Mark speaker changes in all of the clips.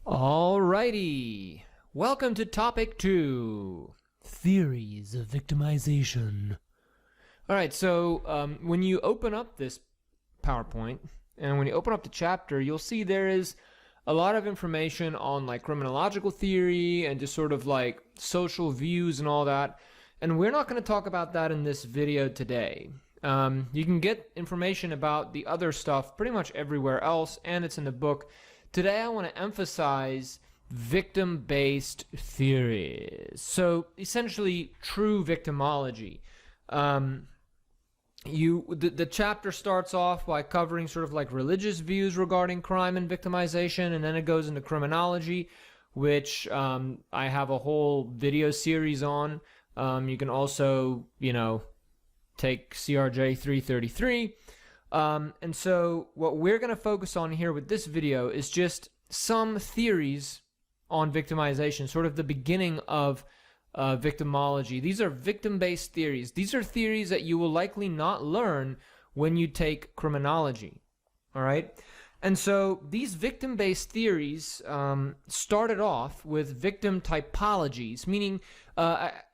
Speaker 1: Alrighty, welcome to topic 2, theories of victimization. Alright, so when you open up this PowerPoint, and when you open up the chapter, you'll see there is a lot of information on like criminological theory and just sort of like social views and all that. And we're not going to talk about that in this video today. You can get information about the other stuff pretty much everywhere else, and it's in the book. Today I want to emphasize victim-based theories. So essentially true victimology. The chapter starts off by covering sort of like religious views regarding crime and victimization, and then it goes into criminology, which I have a whole video series on. You can also, take CRJ 333. And so what we're going to focus on here with this video is just some theories on victimization, sort of the beginning of victimology. These are victim-based theories. These are theories that you will likely not learn when you take criminology. All right? And so these victim-based theories started off with victim typologies, meaning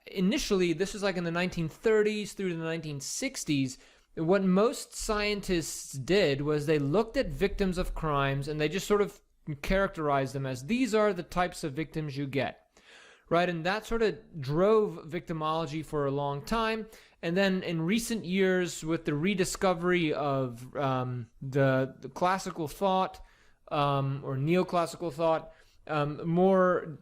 Speaker 1: initially, this was like in the 1930s through the 1960s, what most scientists did was they looked at victims of crimes and they just sort of characterized them as these are the types of victims you get, right? And that sort of drove victimology for a long time. And then in recent years, with the rediscovery of the classical thought or neoclassical thought, more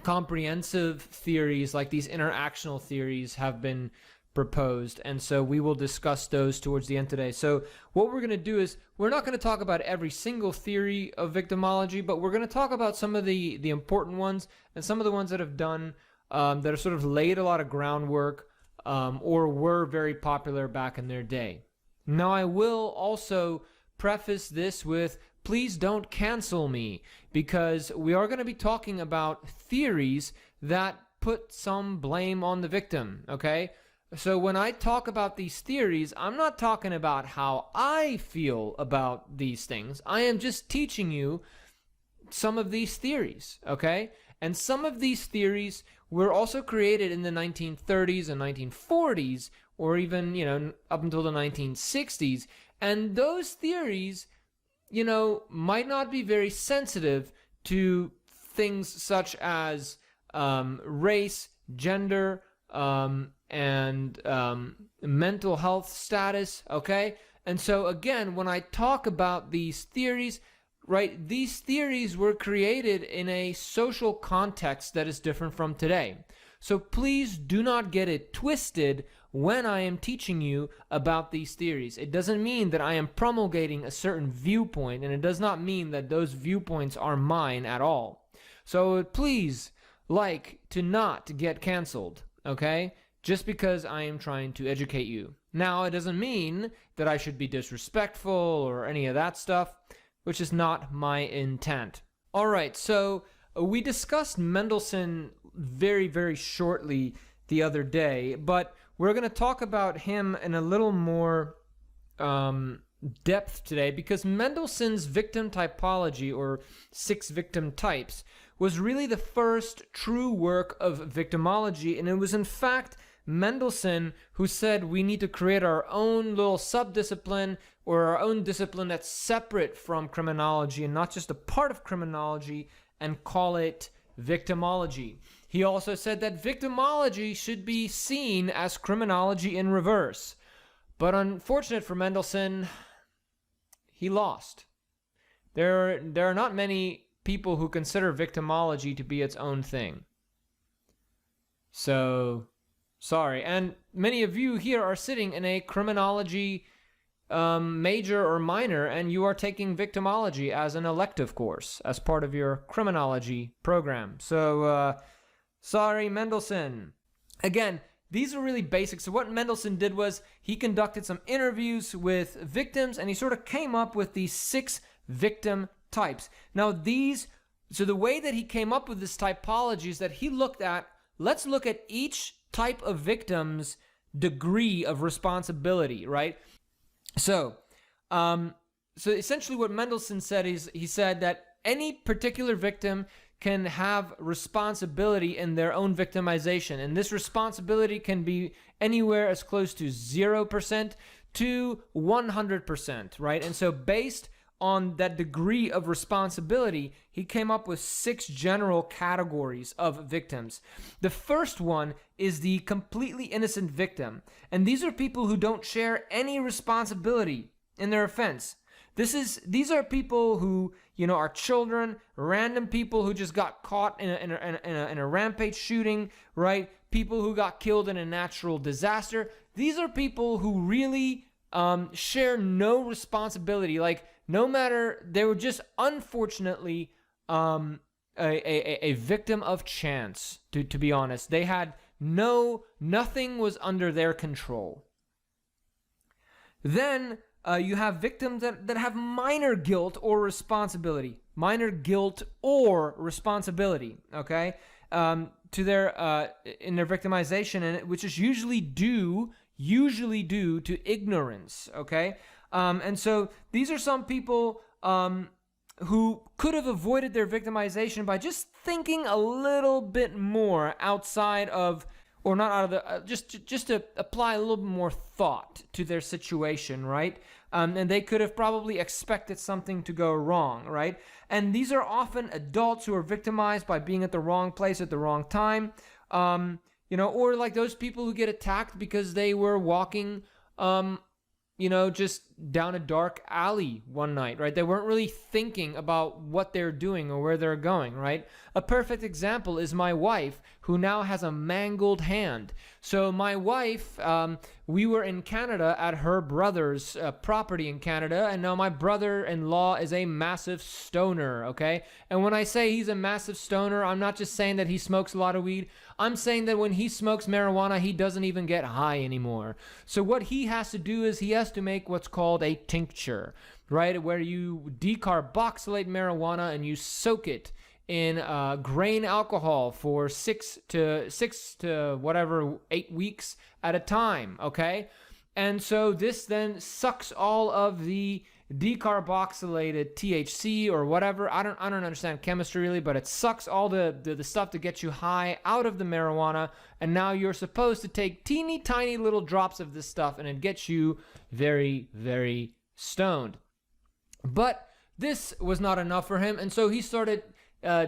Speaker 1: comprehensive theories like these interactional theories have been proposed, and so we will discuss those towards the end today. So what we're going to do is we're not going to talk about every single theory of victimology, but we're going to talk about some of the important ones and some of the ones that have done that have sort of laid a lot of groundwork or were very popular back in their day. Now I will also preface this with please don't cancel me, because we are going to be talking about theories that put some blame on the victim, okay? So when I talk about these theories, I'm not talking about how I feel about these things. I am just teaching you some of these theories, okay? And some of these theories were also created in the 1930s and 1940s, or even, up until the 1960s. And those theories, might not be very sensitive to things such as race, gender, and mental health status, okay? And so again, when I talk about these theories, right, these theories were created in a social context that is different from today. So please do not get it twisted when I am teaching you about these theories. It doesn't mean that I am promulgating a certain viewpoint, and it does not mean that those viewpoints are mine at all. So please like to not get canceled, okay? Just because I am trying to educate you. Now, it doesn't mean that I should be disrespectful or any of that stuff, which is not my intent. All right, so we discussed Mendelssohn very, very shortly the other day, but we're going to talk about him in a little more depth today, because Mendelssohn's victim typology, or 6 victim types, was really the first true work of victimology, and it was in fact Mendelssohn who said we need to create our own little subdiscipline or our own discipline that's separate from criminology and not just a part of criminology, and call it victimology. He also said that victimology should be seen as criminology in reverse. But unfortunate for Mendelssohn, he lost. There are not many people who consider victimology to be its own thing. So, sorry. And many of you here are sitting in a criminology major or minor, and you are taking victimology as an elective course, as part of your criminology program. So, sorry, Mendelssohn. Again, these are really basic. So what Mendelssohn did was he conducted some interviews with victims, and he sort of came up with these 6 victim types. Now so the way that he came up with this typology is that he looked at, let's look at each type of victim's degree of responsibility, right? So so essentially what Mendelssohn said is, he said that any particular victim can have responsibility in their own victimization, and this responsibility can be anywhere as close to 0% to 100%, right? And so based on that degree of responsibility, he came up with 6 general categories of victims. The first one is the completely innocent victim, and these are people who don't share any responsibility in their offense. These are people who, are children, random people who just got caught in a rampage shooting, right? People who got killed in a natural disaster. These are people who really share no responsibility. Like, no matter, they were just unfortunately a victim of chance, to be honest. They had nothing was under their control. Then you have victims that have minor guilt or responsibility. Minor guilt or responsibility, okay? To their in their victimization, and which is usually due to ignorance, okay? And so these are some people who could have avoided their victimization by just thinking a little bit more outside of, or not out of the, just to apply a little bit more thought to their situation, right? And they could have probably expected something to go wrong, right? And these are often adults who are victimized by being at the wrong place at the wrong time, or like those people who get attacked because they were walking, just down a dark alley one night, right? They weren't really thinking about what they're doing or where they're going, right? A perfect example is my wife, who now has a mangled hand. So my wife, we were in Canada at her brother's property in Canada, and now my brother-in-law is a massive stoner, okay? And when I say he's a massive stoner, I'm not just saying that he smokes a lot of weed. I'm saying that when he smokes marijuana, he doesn't even get high anymore. So what he has to do is he has to make what's called a tincture, right? Where you decarboxylate marijuana and you soak it in grain alcohol for 6 to whatever 8 weeks at a time, okay? And so this then sucks all of the decarboxylated THC or whatever. I don't understand chemistry really, but it sucks all the stuff that gets you high out of the marijuana, and now you're supposed to take teeny tiny little drops of this stuff and it gets you very, very stoned. But this was not enough for him, and so he started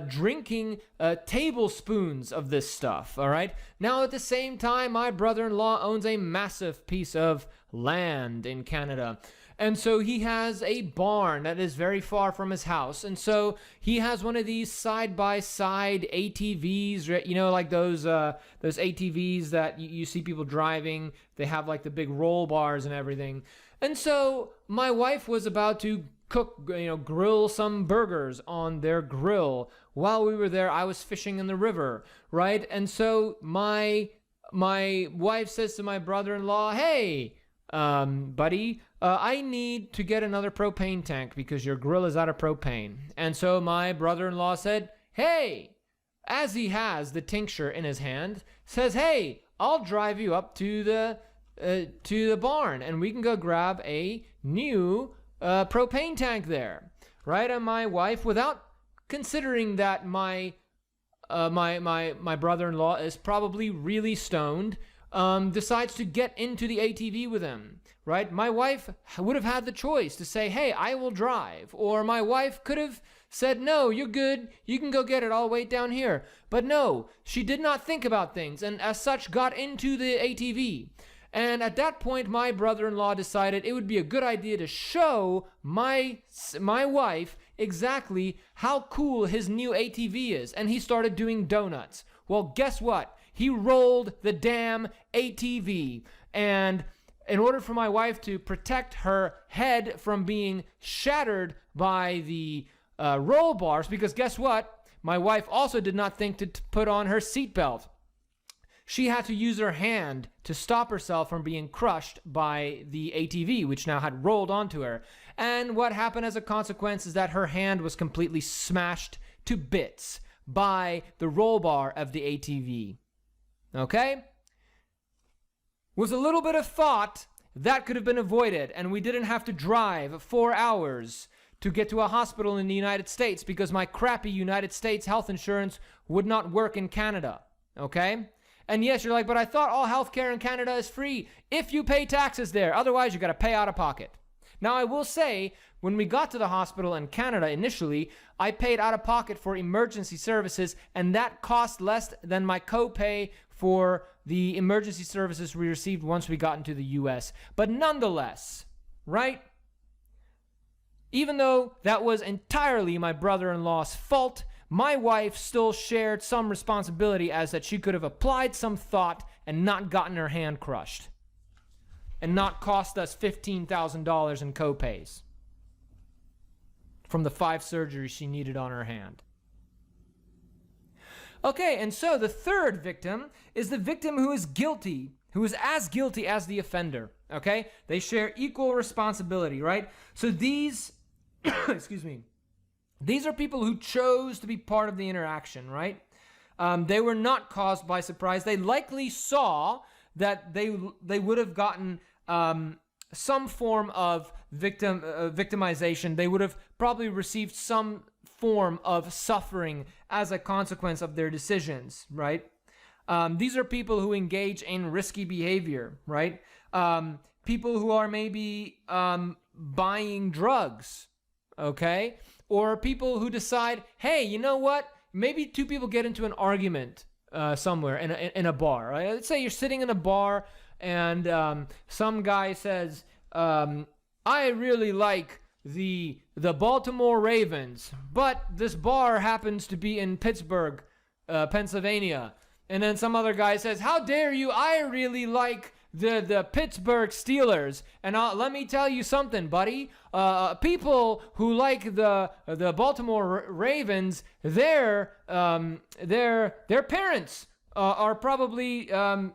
Speaker 1: drinking tablespoons of this stuff, all right? Now, at the same time, my brother-in-law owns a massive piece of land in Canada. And so he has a barn that is very far from his house. And so he has one of these side-by-side ATVs, like those ATVs that you see people driving. They have like the big roll bars and everything. And so my wife was about to grill some burgers on their grill. While we were there, I was fishing in the river, right? And so my wife says to my brother-in-law, "Hey, buddy, I need to get another propane tank because your grill is out of propane." And so my brother-in-law said, "Hey," as he has the tincture in his hand, says, "Hey, I'll drive you up to the barn and we can go grab a new propane tank there," right? And my wife, without considering that my brother-in-law is probably really stoned, decides to get into the ATV with him, right? My wife would have had the choice to say, "Hey, I will drive," or my wife could have said, "No, you're good, you can go get it, I'll wait down here." But no, she did not think about things, and as such got into the ATV. And at that point, my brother-in-law decided it would be a good idea to show my wife exactly how cool his new ATV is. And he started doing donuts. Well, guess what? He rolled the damn ATV. And in order for my wife to protect her head from being shattered by the roll bars, because guess what? My wife also did not think to put on her seatbelt. She had to use her hand to stop herself from being crushed by the ATV, which now had rolled onto her. And what happened as a consequence is that her hand was completely smashed to bits by the roll bar of the ATV. Okay? With a little bit of thought that could have been avoided, and we didn't have to drive 4 hours to get to a hospital in the United States because my crappy United States health insurance would not work in Canada, okay? And yes, you're like, but I thought all healthcare in Canada is free if you pay taxes there. Otherwise, you got to pay out of pocket. Now, I will say, when we got to the hospital in Canada initially, I paid out of pocket for emergency services, and that cost less than my copay for the emergency services we received once we got into the US. But nonetheless, right? Even though that was entirely my brother-in-law's fault, my wife still shared some responsibility as that she could have applied some thought and not gotten her hand crushed and not cost us $15,000 in copays from the 5 surgeries she needed on her hand. Okay, and so the third victim is the victim who is guilty, who is as guilty as the offender, okay? They share equal responsibility, right? So these, excuse me, these are people who chose to be part of the interaction, right? They were not caused by surprise. They likely saw that they would have gotten some form of victimization. They would have probably received some form of suffering as a consequence of their decisions, right? These are people who engage in risky behavior, right? People who are maybe buying drugs, okay? Or people who decide, hey, you know what? Maybe 2 people get into an argument somewhere in a bar, right? Let's say you're sitting in a bar and some guy says, I really like the Baltimore Ravens, but this bar happens to be in Pittsburgh, Pennsylvania. And then some other guy says, how dare you? I really like the Pittsburgh Steelers. And let me tell you something, buddy. People who like the Baltimore Ravens, their parents are probably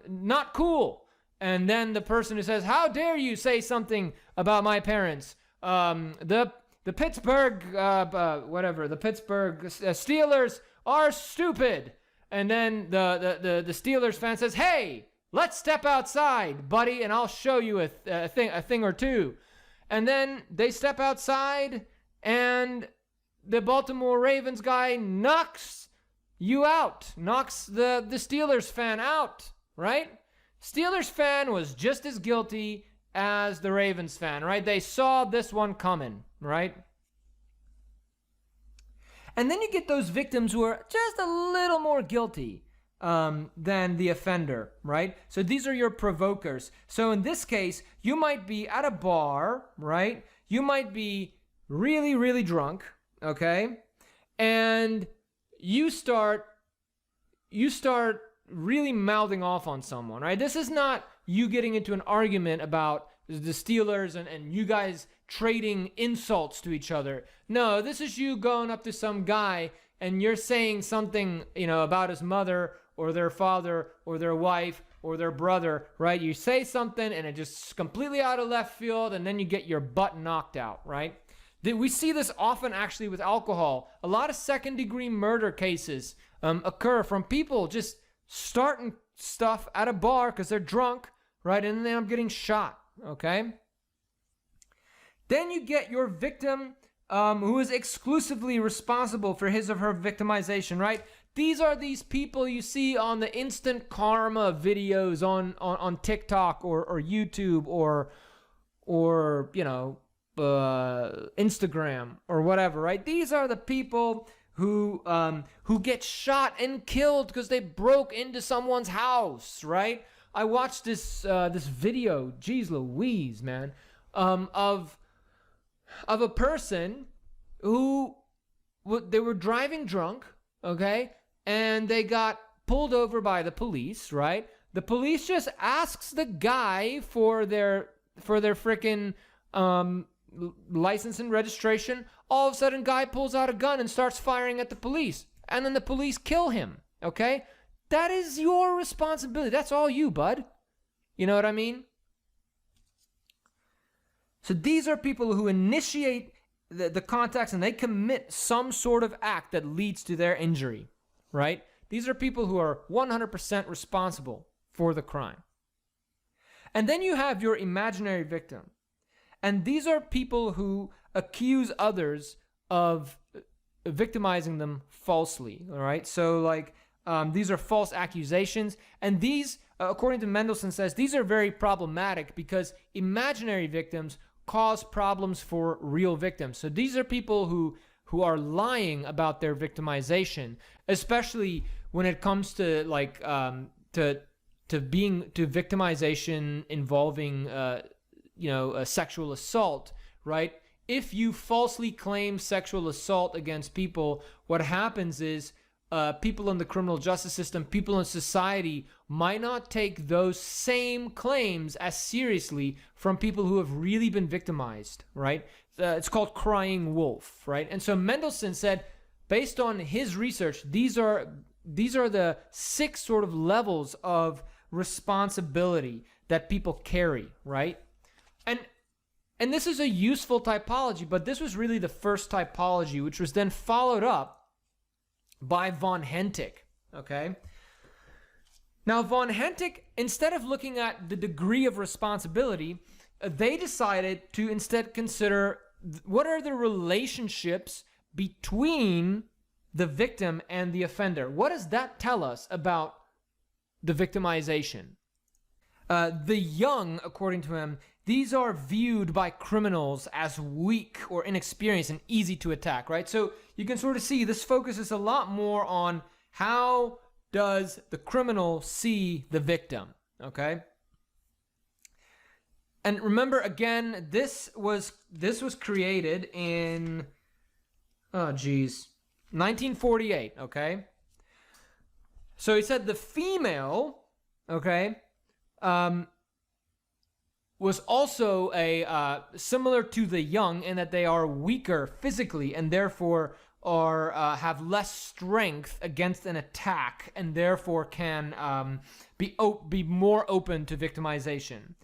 Speaker 1: not cool. And then the person who says, how dare you say something about my parents? The Pittsburgh, the Pittsburgh Steelers are stupid. And then the Steelers fan says, hey, let's step outside, buddy, and I'll show you a thing or two. And then they step outside, and the Baltimore Ravens guy knocks you out, knocks the Steelers fan out, right? Steelers fan was just as guilty as the Ravens fan, right? They saw this one coming, right? And then you get those victims who are just a little more guilty than the offender, right? So these are your provokers. So in this case, you might be at a bar, right? You might be really, really drunk, okay? And you start really mouthing off on someone, right? This is not you getting into an argument about the Steelers and you guys trading insults to each other. No, this is you going up to some guy and you're saying something, about his mother or their father or their wife or their brother, right? You say something and it just completely out of left field and then you get your butt knocked out, right? We see this often actually with alcohol. A lot of second-degree murder cases occur from people just starting stuff at a bar because they're drunk, right? And then they end up getting shot, okay? Then you get your victim who is exclusively responsible for his or her victimization, right? These are these people you see on the instant karma videos on TikTok or YouTube or Instagram or whatever, right? These are the people who get shot and killed because they broke into someone's house, right? I watched this video, geez Louise, man, of a person who they were driving drunk, okay, and they got pulled over by the police, right? The police just asks the guy for their frickin' license and registration. All of a sudden, guy pulls out a gun and starts firing at the police, and then the police kill him, okay? That is your responsibility. That's all you, bud. You know what I mean? So these are people who initiate the contacts and they commit some sort of act that leads to their injury, right? These are people who are 100% responsible for the crime. And then you have your imaginary victim. And these are people who accuse others of victimizing them falsely, all right? So like these are false accusations. And these, according to Mendelssohn says, these are very problematic because imaginary victims cause problems for real victims. So these are people who are lying about their victimization, especially when it comes to like to victimization involving sexual assault, right? If you falsely claim sexual assault against people, what happens is people in the criminal justice system, people in society might not take those same claims as seriously from people who have really been victimized, right? It's called crying wolf, right? And so Mendelssohn said, based on his research, these are the 6 sort of levels of responsibility that people carry, right? And this is a useful typology, but this was really the first typology, which was then followed up by von Hentek, okay? Now, von Hentek, instead of looking at the degree of responsibility, they decided to instead consider what are the relationships between the victim and the offender. What does that tell us about the victimization? The young, according to him, these are viewed by criminals as weak or inexperienced and easy to attack, right? So you can sort of see this focuses a lot more on how does the criminal see the victim, okay? And remember, again, this was created in, 1948, okay? So he said the female, okay, was also similar to the young in that they are weaker physically and therefore have less strength against an attack and therefore can be more open to victimization.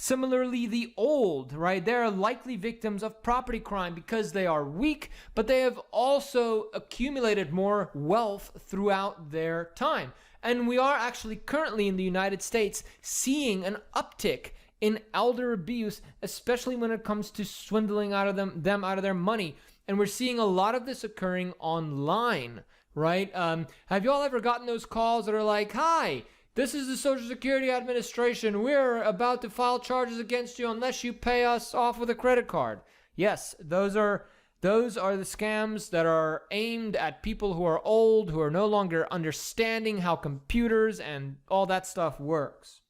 Speaker 1: Similarly, the old, right? They are likely victims of property crime because they are weak, but they have also accumulated more wealth throughout their time. And we are actually currently in the United States seeing an uptick in elder abuse, especially when it comes to swindling out of them out of their money. And we're seeing a lot of this occurring online, right? Have you all ever gotten those calls that are like, "Hi, this is the Social Security Administration. We're about to file charges against you unless you pay us off with a credit card"? Yes, those are the scams that are aimed at people who are old, who are no longer understanding how computers and all that stuff works.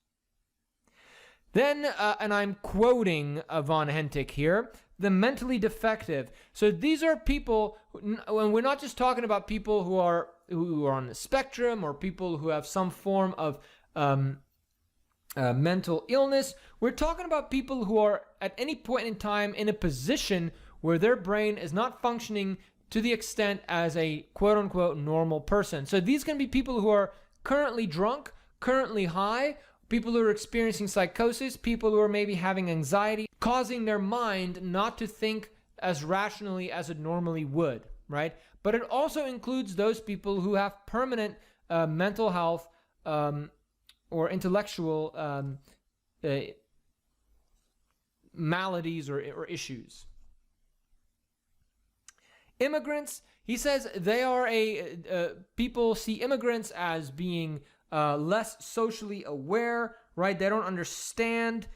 Speaker 1: Then, and I'm quoting von Hentek here, the mentally defective. So these are people, when we're not just talking about people who are on the spectrum or people who have some form of mental illness. We're talking about people who are at any point in time in a position where their brain is not functioning to the extent as a quote-unquote normal person. So these can be people who are currently drunk, currently high, people who are experiencing psychosis, people who are maybe having anxiety, causing their mind not to think as rationally as it normally would, right? But it also includes those people who have permanent mental health or intellectual maladies or issues. Immigrants, he says they are people see immigrants as being less socially aware, right? They don't understand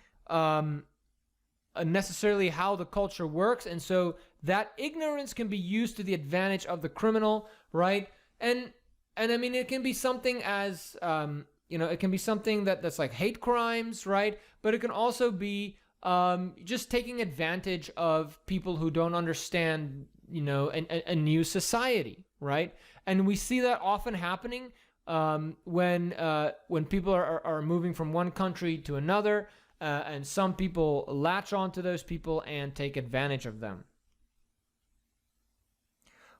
Speaker 1: necessarily how the culture works, and so that ignorance can be used to the advantage of the criminal, right? And I mean, it can be something as it can be something that's like hate crimes, right? But it can also be just taking advantage of people who don't understand, a new society, right? And we see that often happening when people are moving from one country to another, and some people latch onto those people and take advantage of them.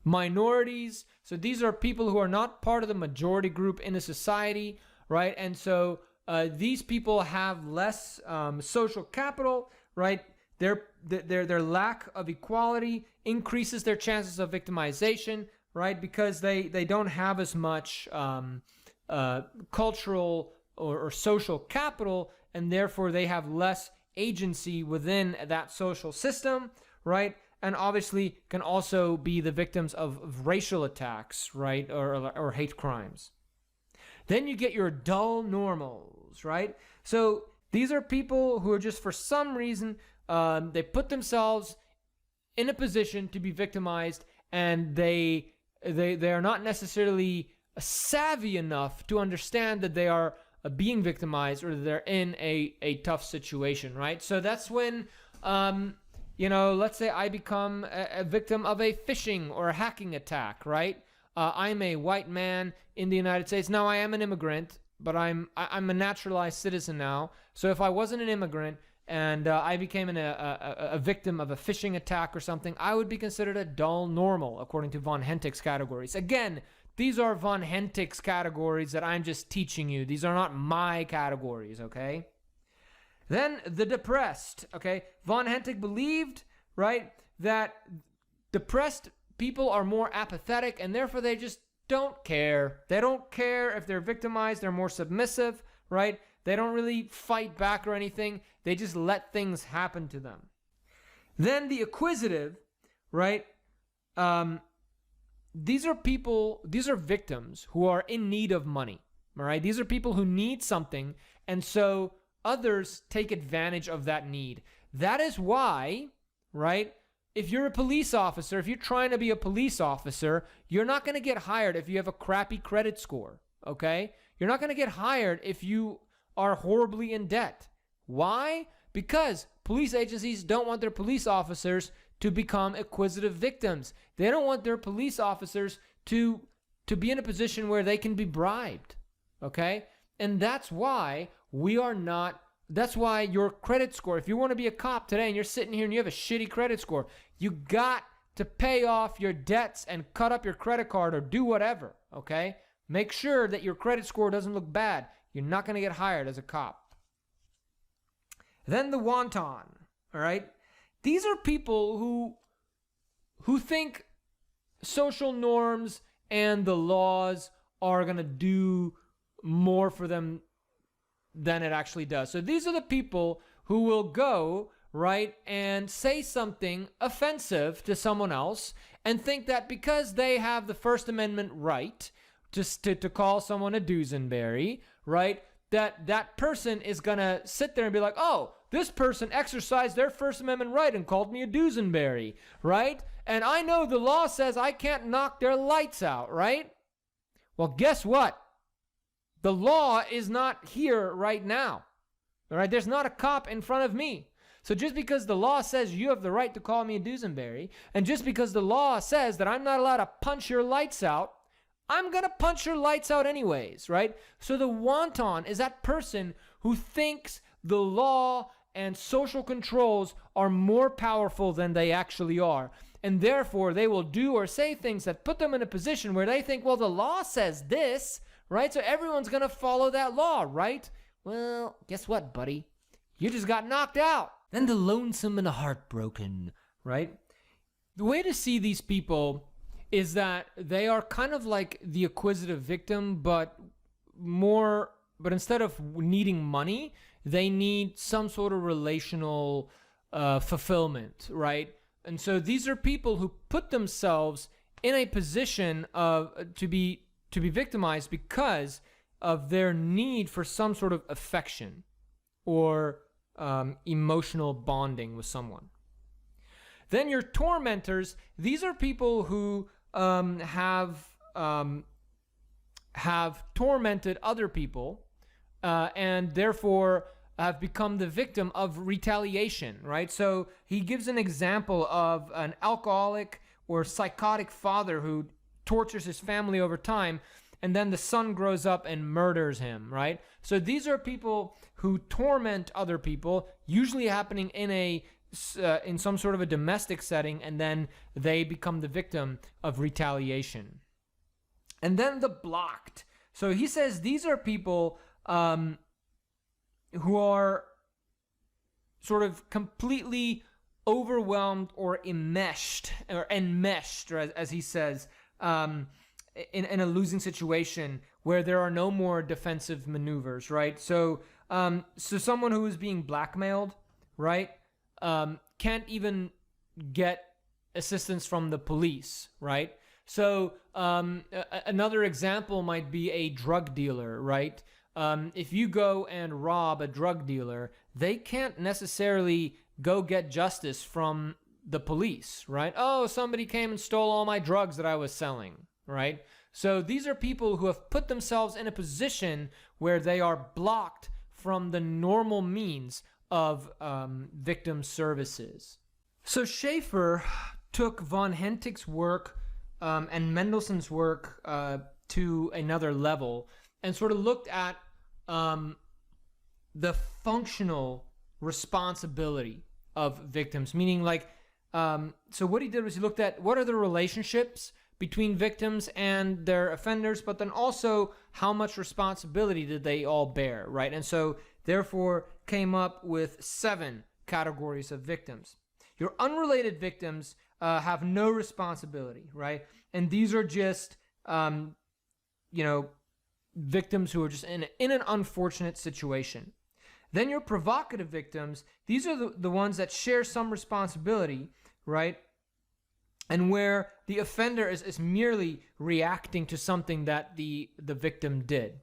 Speaker 1: Minorities, so these are people who are not part of the majority group in a society, right? And so these people have less social capital, right? Their lack of equality increases their chances of victimization, right? Because they don't have as much cultural or social capital and therefore they have less agency within that social system, right? And obviously can also be the victims of racial attacks, right? Or hate crimes. Then you get your dull normals, right? So these are people who are just, for some reason, they put themselves in a position to be victimized, and they are not necessarily savvy enough to understand that they are being victimized, or they're in a tough situation, right? So that's when, let's say I become a victim of a phishing or a hacking attack, right? I'm a white man in the United States. Now, I am an immigrant, but I'm a naturalized citizen now. So if I wasn't an immigrant and I became a victim of a phishing attack or something, I would be considered a dull normal, according to von Hentek's categories. Again, these are von Hentek's categories that I'm just teaching you. These are not my categories, okay? Then the depressed, okay? Von Hentek believed, right, that depressed people are more apathetic, and therefore they just don't care. They don't care if they're victimized. They're more submissive, right? They don't really fight back or anything. They just let things happen to them. Then the acquisitive, right? These are victims who are in need of money, all right? These are people who need something, and so others take advantage of that need. That is why, right, if you're a police officer, if you're trying to be a police officer, you're not going to get hired if you have a crappy credit score, okay? You're not going to get hired if you are horribly in debt. Why? Because police agencies don't want their police officers to become acquisitive victims. They don't want their police officers to be in a position where they can be bribed, okay? And that's why that's why your credit score, if you want to be a cop today and you're sitting here and you have a shitty credit score, you got to pay off your debts and cut up your credit card or do whatever, okay? Make sure that your credit score doesn't look bad. You're not going to get hired as a cop. Then the wanton, all right? These are people who think social norms and the laws are going to do more for them than it actually does. So these are the people who will go, right, and say something offensive to someone else and think that because they have the First Amendment right to call someone a Dusenberry, right, that person is going to sit there and be like, oh, this person exercised their First Amendment right and called me a Dusenberry, right? And I know the law says I can't knock their lights out, right? Well, guess what? The law is not here right now, all right? There's not a cop in front of me. So just because the law says you have the right to call me a Dusenberry, and just because the law says that I'm not allowed to punch your lights out, I'm going to punch your lights out anyways, right? So the wanton is that person who thinks the law and social controls are more powerful than they actually are. And therefore, they will do or say things that put them in a position where they think, well, the law says this, right? So everyone's going to follow that law, right? Well, guess what, buddy? You just got knocked out. Then the lonesome and the heartbroken, right? The way to see these people is that they are kind of like the acquisitive victim, but instead of needing money, they need some sort of relational fulfillment, right? And so these are people who put themselves in a position to be victimized because of their need for some sort of affection or emotional bonding with someone. Then your tormentors, these are people who have tormented other people and therefore have become the victim of retaliation, right? So he gives an example of an alcoholic or psychotic father who tortures his family over time, and then the son grows up and murders him, right? So these are people who torment other people, usually happening in some sort of a domestic setting, and then they become the victim of retaliation. And then the blocked. So he says these are people who are sort of completely overwhelmed or enmeshed, as he says, in a losing situation where there are no more defensive maneuvers, right? So So someone who is being blackmailed, right, can't even get assistance from the police, right? So another example might be a drug dealer, right? If you go and rob a drug dealer, they can't necessarily go get justice from the police, right? Oh, somebody came and stole all my drugs that I was selling, right? So these are people who have put themselves in a position where they are blocked from the normal means of victim services. So SCHAEFER took von Hentek's work and Mendelssohn's work to another level and sort of looked at the functional responsibility of victims, meaning like, so what he did was he looked at what are the relationships between victims and their offenders, but then also how much responsibility did they all bear, right? And so therefore came up with 7 categories of victims. Your unrelated victims have no responsibility, right? And these are just, victims who are just in an unfortunate situation. Then your provocative victims, these are the ones that share some responsibility, right? And where the offender is merely reacting to something that the victim did.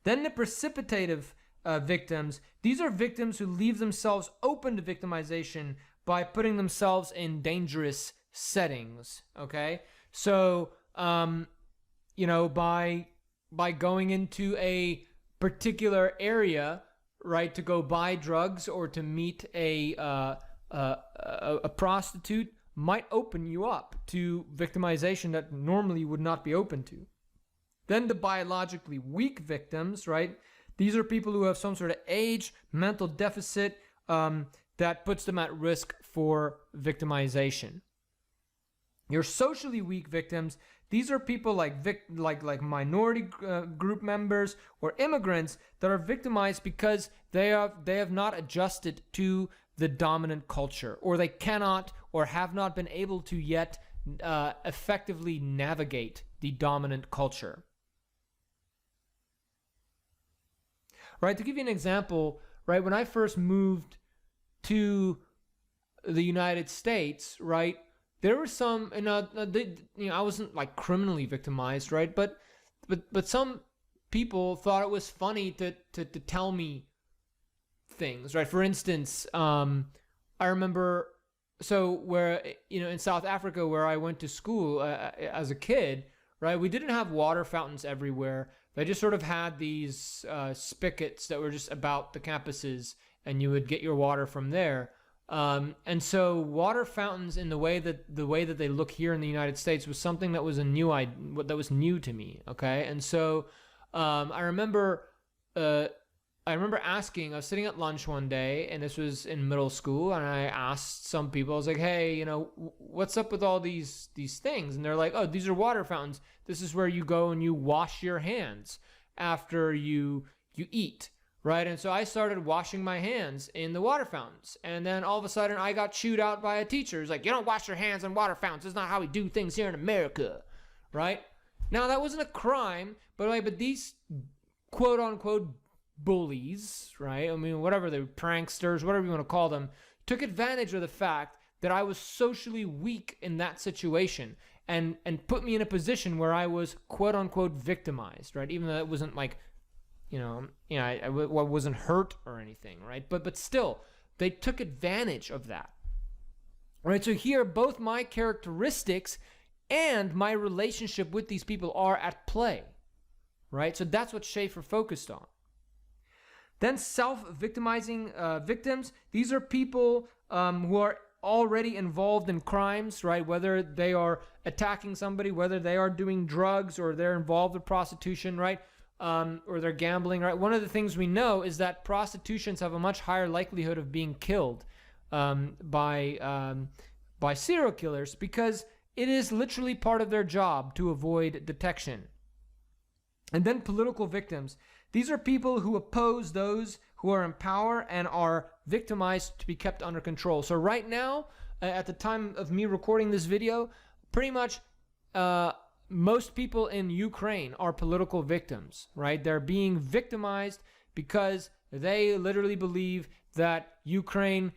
Speaker 1: Then the precipitative victims, these are victims who leave themselves open to victimization by putting themselves in dangerous settings, okay? So, by going into a particular area, right, to go buy drugs or to meet a prostitute might open you up to victimization that normally you would not be open to. Then the biologically weak victims, right? These are people who have some sort of age, mental deficit, that puts them at risk for victimization. Your socially weak victims, these are people like minority group members or immigrants that are victimized because they have not adjusted to the dominant culture, or they cannot or have not been able to yet effectively navigate the dominant culture. Right, to give you an example, right, when I first moved to the United States, right, there were some, I wasn't like criminally victimized, right, but some people thought it was funny to tell me things, right? For instance, I remember, so where, in South Africa where I went to school as a kid, right, we didn't have water fountains everywhere. They just sort of had these spigots that were just about the campuses, and you would get your water from there. And so water fountains in the way that they look here in the United States was something that was new to me. Okay. And so, I remember asking, I was sitting at lunch one day, and this was in middle school, and I asked some people, I was like, hey, what's up with all these things? And they're like, oh, these are water fountains. This is where you go and you wash your hands after you eat. Right, and so I started washing my hands in the water fountains, and then all of a sudden I got chewed out by a teacher. He's like, you don't wash your hands in water fountains. It's not how we do things here in America, right? Now, that wasn't a crime, but these quote-unquote bullies, right? I mean, whatever, they were pranksters, whatever you want to call them, took advantage of the fact that I was socially weak in that situation and put me in a position where I was quote-unquote victimized, right? Even though it wasn't like, I wasn't hurt or anything, right? But still, they took advantage of that, right? So here, both my characteristics and my relationship with these people are at play, right? So that's what SCHAEFER focused on. Then self-victimizing victims. These are people who are already involved in crimes, right? Whether they are attacking somebody, whether they are doing drugs, or they're involved with prostitution, right? Or they're gambling, right? One of the things we know is that prostitutions have a much higher likelihood of being killed by serial killers, because it is literally part of their job to avoid detection. And then political victims. These are people who oppose those who are in power and are victimized to be kept under control. So right now, at the time of me recording this video, pretty much most people in Ukraine are political victims, right? They're being victimized because They literally believe that Ukraine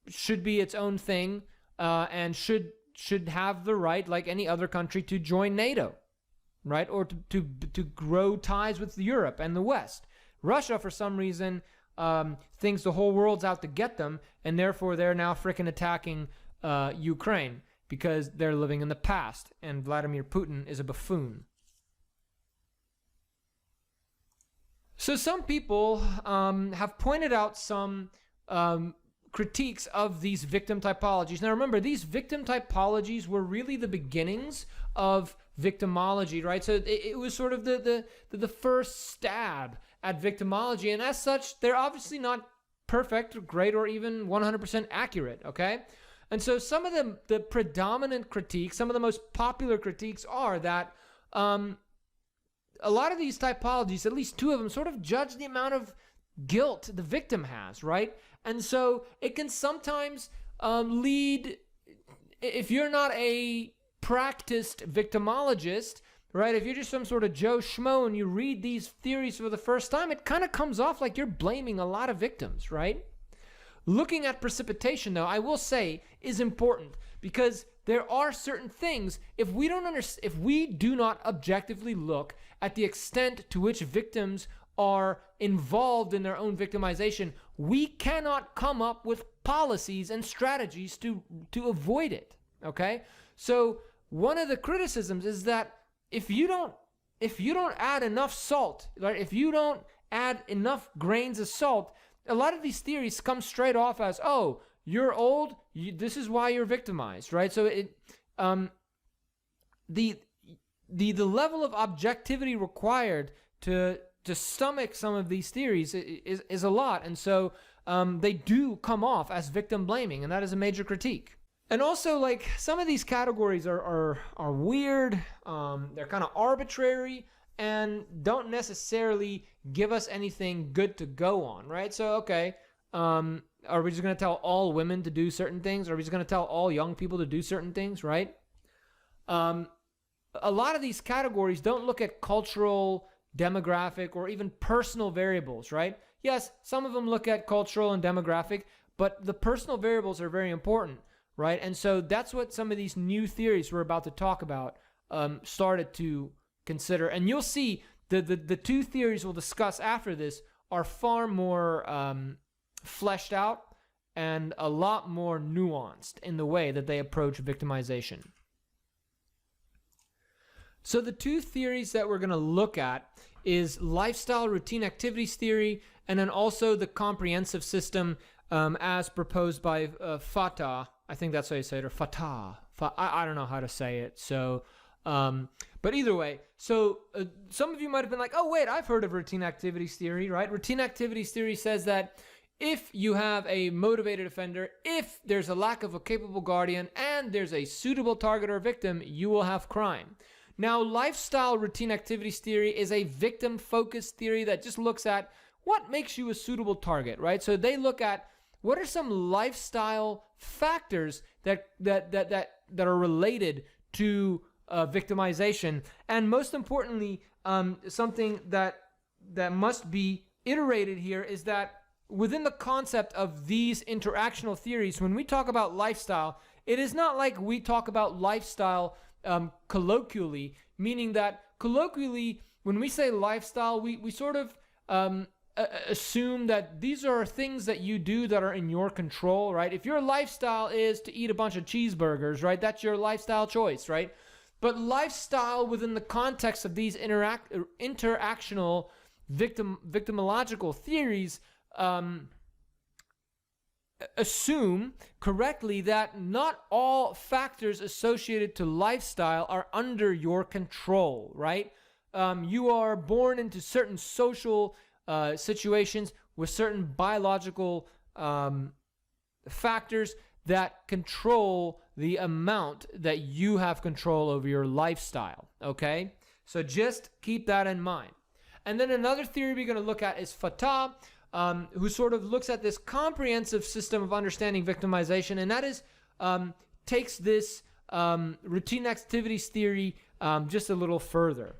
Speaker 1: should be its own thing, and should have the right, like any other country, to join NATO, right? Or to grow ties with Europe and the West. Russia, for some reason, thinks the whole world's out to get them, and therefore they're now frickin' attacking Ukraine because they're living in the past, and Vladimir Putin is a buffoon. So some people have pointed out some critiques of these victim typologies. Now remember, these victim typologies were really the beginnings of victimology, right? So it was sort of the first stab at victimology, and as such, they're obviously not perfect, or great, or even 100% accurate, okay? And so some of the predominant critiques, some of the most popular critiques, are that a lot of these typologies, at least two of them, sort of judge the amount of guilt the victim has, right? And so it can sometimes lead, if you're not a practiced victimologist, right, if you're just some sort of Joe Schmo and you read these theories for the first time, it kind of comes off like you're blaming a lot of victims, right? Looking at precipitation, though, I will say, is important, because there are certain things, if we do not objectively look at the extent to which victims are involved in their own victimization, we cannot come up with policies and strategies to avoid it, okay? So one of the criticisms is that if you don't add enough salt, right, if you don't add enough grains of salt, a lot of these theories come straight off as, oh, you're old, this is why you're victimized, right? So the level of objectivity required to stomach some of these theories is a lot, and so they do come off as victim blaming, and that is a major critique. And also, like, some of these categories are weird, they're kind of arbitrary, and don't necessarily give us anything good to go on, right? So, okay, are we just going to tell all women to do certain things? Are we just going to tell all young people to do certain things, right? A lot of these categories don't look at cultural, demographic, or even personal variables, right? Yes, some of them look at cultural and demographic, but the personal variables are very important, right? And so that's what some of these new theories we're about to talk about started to consider. And you'll see the two theories we'll discuss after this are far more fleshed out and a lot more nuanced in the way that they approach victimization. So the two theories that we're going to look at is lifestyle routine activities theory, and then also the comprehensive system as proposed by Fatah. I think that's how you say it, or Fatah. I don't know how to say it. So, but either way, so some of you might have been like, oh, wait, I've heard of routine activities theory, right? Routine activities theory says that if you have a motivated offender, if there's a lack of a capable guardian, and there's a suitable target or victim, you will have crime. Now, lifestyle routine activities theory is a victim-focused theory that just looks at what makes you a suitable target, right? So they look at what are some lifestyle factors that are related to victimization, and most importantly, something that must be iterated here is that within the concept of these interactional theories, when we talk about lifestyle, it is not like we talk about lifestyle colloquially, meaning that colloquially, when we say lifestyle, we sort of assume that these are things that you do that are in your control, right? If your lifestyle is to eat a bunch of cheeseburgers, right, that's your lifestyle choice, right? But lifestyle within the context of these interactional victimological theories assume correctly that not all factors associated to lifestyle are under your control, right? You are born into certain social situations with certain biological factors that control the amount that you have control over your lifestyle, okay? So just keep that in mind. And then another theory we're going to look at is Fatah, who sort of looks at this comprehensive system of understanding victimization, and that is takes this routine activities theory just a little further.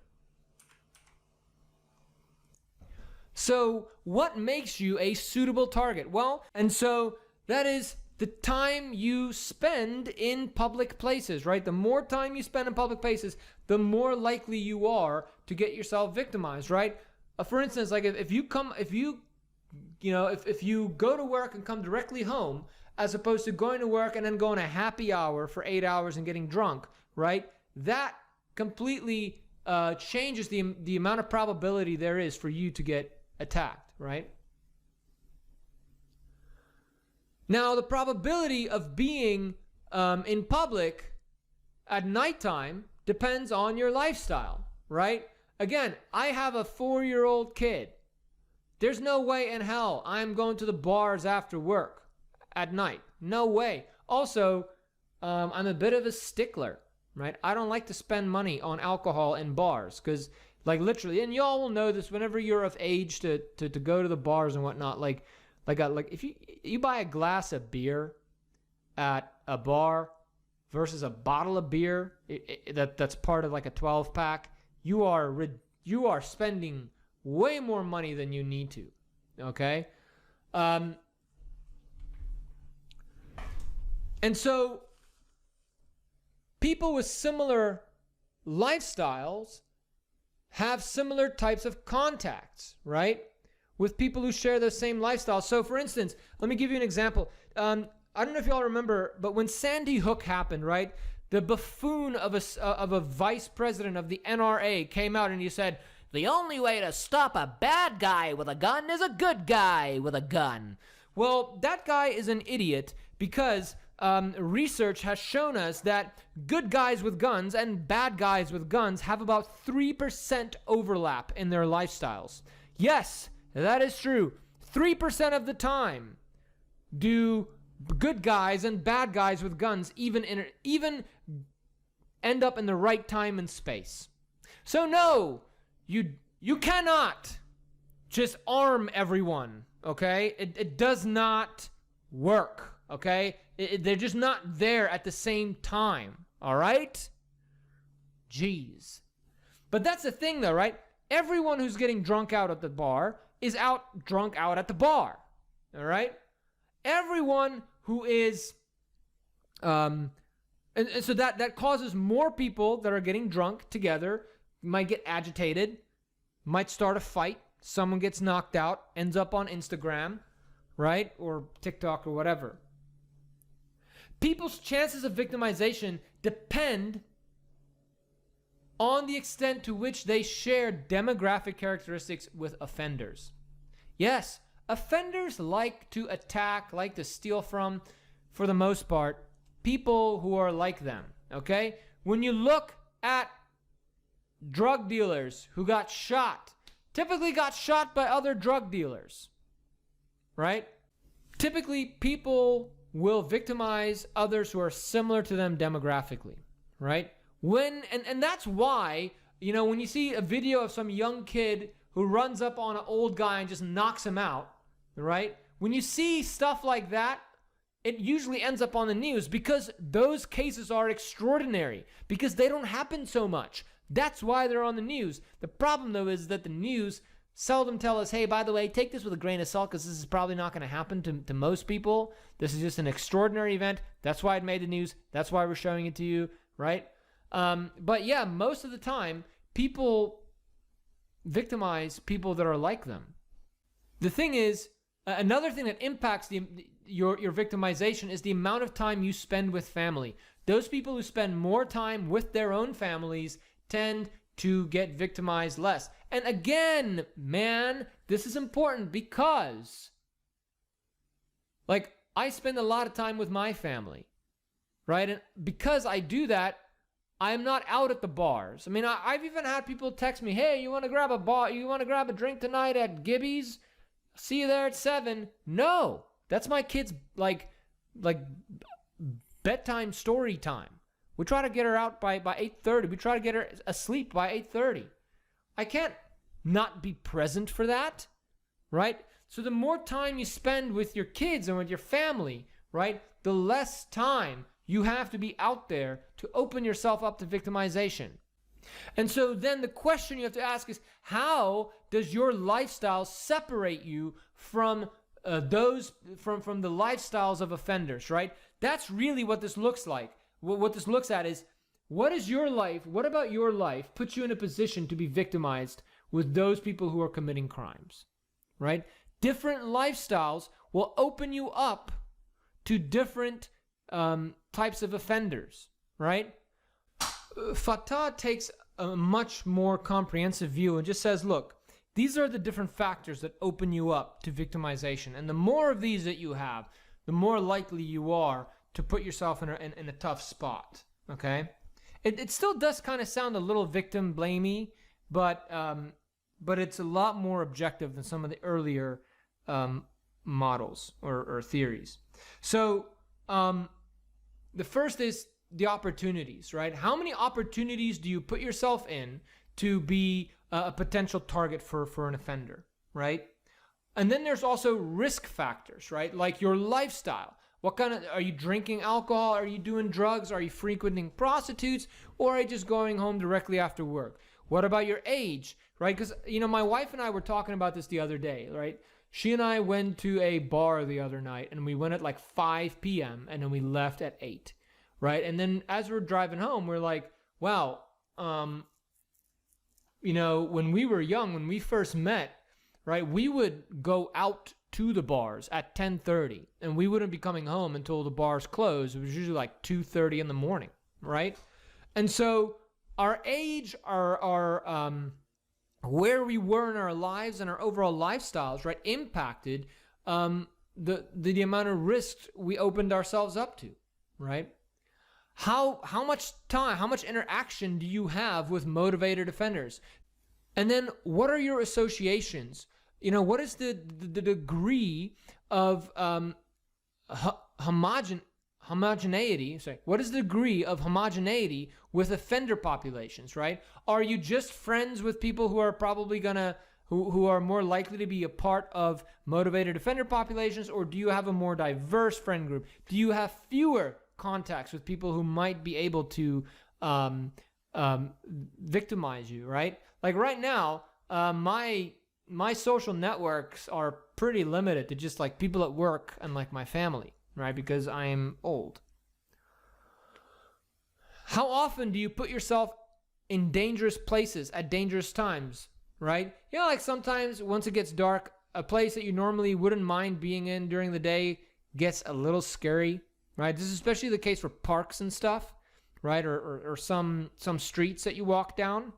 Speaker 1: So what makes you a suitable target? Well, and so that is the time you spend in public places, right? The more time you spend in public places, the more likely you are to get yourself victimized, right? For instance, like if you go to work and come directly home, as opposed to going to work and then going a happy hour for 8 hours and getting drunk, right? That completely changes the amount of probability there is for you to get attacked, right? Now, the probability of being in public at nighttime depends on your lifestyle, right? Again, I have a 4-year-old kid. There's no way in hell I'm going to the bars after work at night. No way. Also, I'm a bit of a stickler, right? I don't like to spend money on alcohol in bars because, like, literally, and y'all will know this whenever you're of age to go to the bars and whatnot. Like if you buy a glass of beer at a bar versus a bottle of beer that's part of like a 12-pack, you are spending way more money than you need to. Okay. And so people with similar lifestyles have similar types of contacts, right? With people who share the same lifestyle. So for instance, let me give you an example. I don't know if y'all remember, but when Sandy Hook happened, right? The buffoon of a vice president of the NRA came out and he said, "The only way to stop a bad guy with a gun is a good guy with a gun." Well, that guy is an idiot because research has shown us that good guys with guns and bad guys with guns have about 3% overlap in their lifestyles. Yes, that is true. 3% of the time do good guys and bad guys with guns even end up in the right time and space. So no, you cannot just arm everyone, okay? It does not work, okay? They're just not there at the same time, all right? Jeez. But that's the thing though, right? Everyone who's getting drunk out at the bar is drunk out at the bar, all right? Everyone who is, and so that causes more people that are getting drunk together, might get agitated, might start a fight, someone gets knocked out, ends up on Instagram, right? Or TikTok or whatever. People's chances of victimization depend on the extent to which they share demographic characteristics with offenders. Yes, offenders like to attack, like to steal from, for the most part, people who are like them, okay? When you look at drug dealers who got shot, typically got shot by other drug dealers, right? Typically, people will victimize others who are similar to them demographically, right? And that's why, when you see a video of some young kid who runs up on an old guy and just knocks him out, right? When you see stuff like that, it usually ends up on the news because those cases are extraordinary, because they don't happen so much. That's why they're on the news. The problem, though, is that the news seldom tell us, hey, by the way, take this with a grain of salt because this is probably not going to happen to most people. This is just an extraordinary event. That's why it made the news. That's why we're showing it to you, right? But yeah, most of the time, people victimize people that are like them. The thing is, another thing that impacts your victimization is the amount of time you spend with family. Those people who spend more time with their own families tend to get victimized less. And again, man, this is important because, like, I spend a lot of time with my family, right? And because I do that, I'm not out at the bars. I mean, I've even had people text me, hey, you want to grab a drink tonight at Gibby's? See you there at 7. No, that's my kid's like bedtime story time. We try to get her out by 8:30. We try to get her asleep by 8:30. I can't not be present for that, right? So the more time you spend with your kids and with your family, right, the less time you have to be out there to open yourself up to victimization. And so then the question you have to ask is, how does your lifestyle separate you from from the lifestyles of offenders, right? That's really what this looks like. What this looks at is, what about your life puts you in a position to be victimized with those people who are committing crimes, right? Different lifestyles will open you up to different types of offenders, right? Fatah takes a much more comprehensive view and just says, look, these are the different factors that open you up to victimization. And the more of these that you have, the more likely you are to put yourself in a tough spot, okay? It still does kind of sound a little victim blamey, but it's a lot more objective than some of the earlier models or theories. So the first is the opportunities, right? How many opportunities do you put yourself in to be a potential target for an offender, right? And then there's also risk factors, right? Like your lifestyle. What kind of, are you drinking alcohol? Are you doing drugs? Are you frequenting prostitutes? Or are you just going home directly after work? What about your age, right? Because, my wife and I were talking about this the other day, right? She and I went to a bar the other night, and we went at like 5 p.m. and then we left at 8, right? And then as we're driving home, we're like, wow, when we were young, when we first met, right, we would go out to the bars at 10:30, and we wouldn't be coming home until the bars closed. It was usually like 2:30 in the morning, right? And so our age, our where we were in our lives and our overall lifestyles, right, impacted the amount of risks we opened ourselves up to, right? How much time, how much interaction do you have with motivated offenders? And then what are your associations? What is the degree of homogeneity? What is the degree of homogeneity with offender populations, right? Are you just friends with people who are probably who are more likely to be a part of motivated offender populations, or do you have a more diverse friend group? Do you have fewer contacts with people who might be able to victimize you, right? Like right now, my social networks are pretty limited to just like people at work and like my family, right? Because I'm old. How often do you put yourself in dangerous places at dangerous times, right? Like sometimes once it gets dark, a place that you normally wouldn't mind being in during the day gets a little scary, right? This is especially the case for parks and stuff, right? Or some streets that you walk down.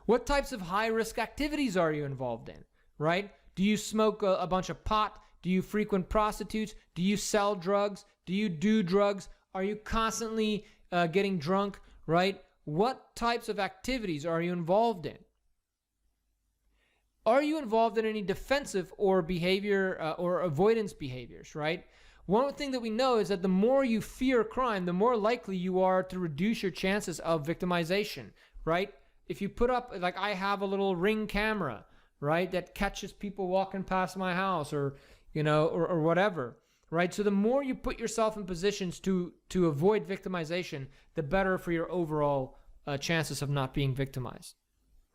Speaker 1: What types of high-risk activities are you involved in, right? Do you smoke a bunch of pot? Do you frequent prostitutes? Do you sell drugs? Do you do drugs? Are you constantly getting drunk, right? What types of activities are you involved in? Are you involved in any defensive or behavior or avoidance behaviors, right? One thing that we know is that the more you fear crime, the more likely you are to reduce your chances of victimization, right? If you put up, like I have a little Ring camera, right, that catches people walking past my house or whatever, right? So the more you put yourself in positions to avoid victimization, the better for your overall chances of not being victimized,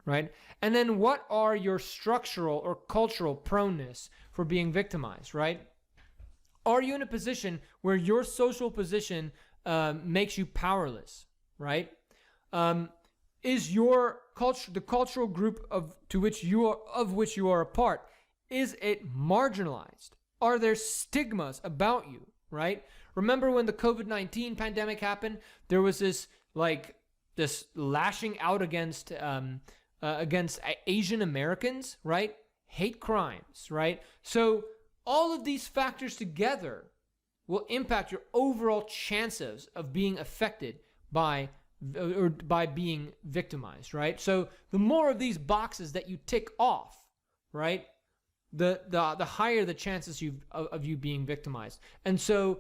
Speaker 1: right? And then what are your structural or cultural proneness for being victimized, right? Are you in a position where your social position makes you powerless, right? Is your culture, the cultural group of which you are a part, is it marginalized? Are there stigmas about you, right? Remember when the COVID-19 pandemic happened, there was this lashing out against Asian Americans, right? Hate crimes, right? So all of these factors together will impact your overall chances of being affected by being victimized, right? So the more of these boxes that you tick off, right, the higher the chances of you being victimized. And so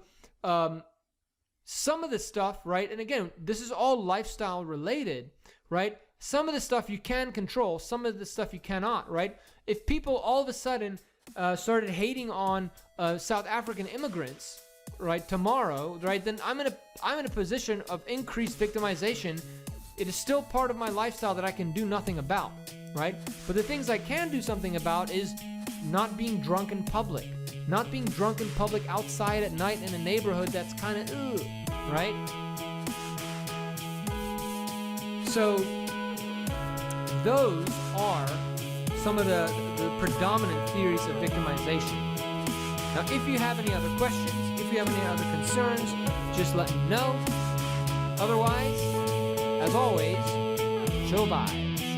Speaker 1: some of the stuff, right, and again, this is all lifestyle related, right? Some of the stuff you can control, some of the stuff you cannot, right? If people all of a sudden started hating on South African immigrants, right, tomorrow, right, then I'm in a position of increased victimization it is still part of my lifestyle that I can do nothing about, right? But the things I can do something about is not being drunk in public. Not being drunk in public outside at night in a neighborhood that's kind of, right? So those are some of the predominant theories of victimization. Now, if you have any other questions, if you have any other concerns, just let me know. Otherwise, as always, show vibes.